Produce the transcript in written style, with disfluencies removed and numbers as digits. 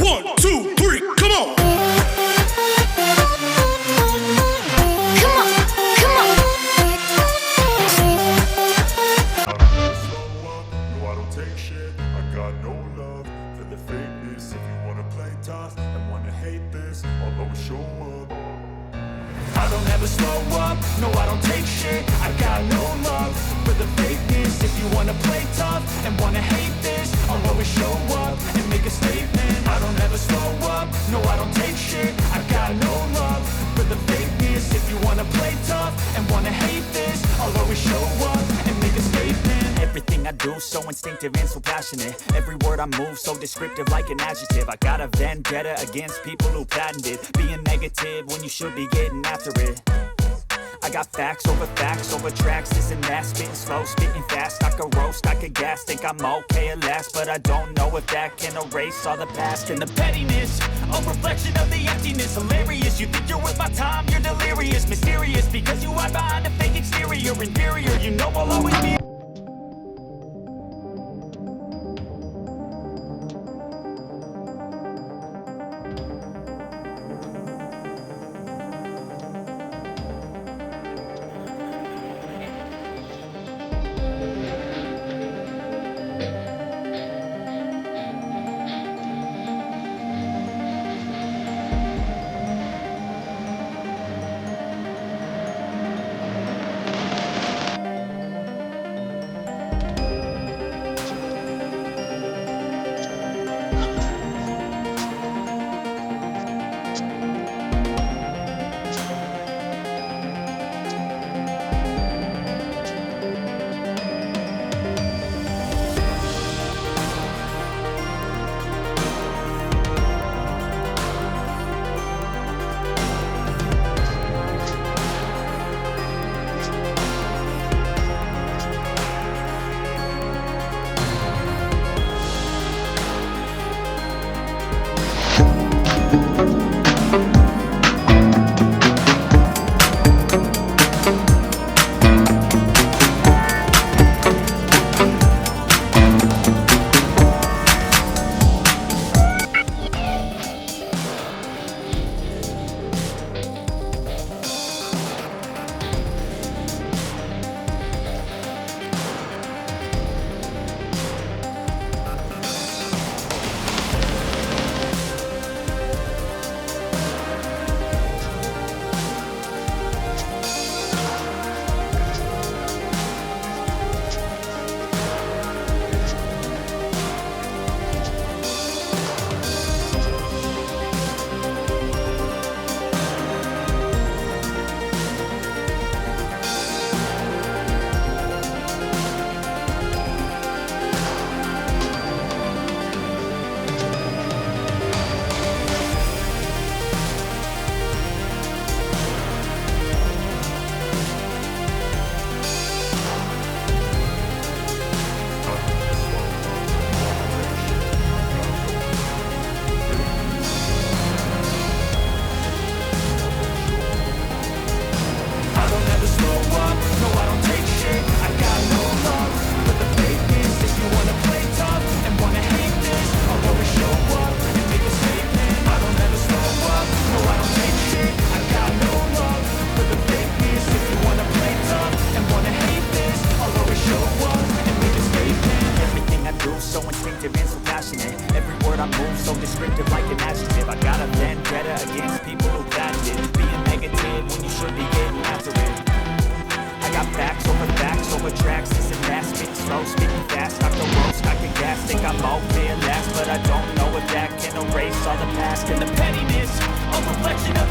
1, 2, 3, come on. Come on, come on. No, I don't take shit. I got no love for the fakeness. If you wanna play tough and wanna hate this, I'll always show up. I don't ever slow up. No, I don't take shit. I got no love for the fakeness. If you wanna play tough and wanna hate this, I'll always show up and make a statement. I don't ever slow up. No, I don't take shit. I got no love for the fakeness. If you wanna play tough and wanna hate this, I'll always show up and make a statement. Everything I do so instinctive and so passionate. Every word I move so descriptive like an adjective. I got a vendetta against people who patented being negative when you should be getting after it. I got facts over tracks, this and that. Spitting slow, spitting fast, I could roast, I could gas. Think I'm okay at last, but I don't know if that can erase all the past. And the pettiness, a reflection of the emptiness. Hilarious, you think you're worth my time, you're delirious. Mysterious, because you hide behind a fake exterior. Inferior, you know I'll always be. So descriptive like an adjective. I got a vendetta against people who patented being negative when you should be getting after it. I got facts over tracks, this and that. Spitting slow, spitting fast, I could roast, I could gas. Think I'm okay at last, but I don't know if that can erase all the past. And the pettiness, a reflection of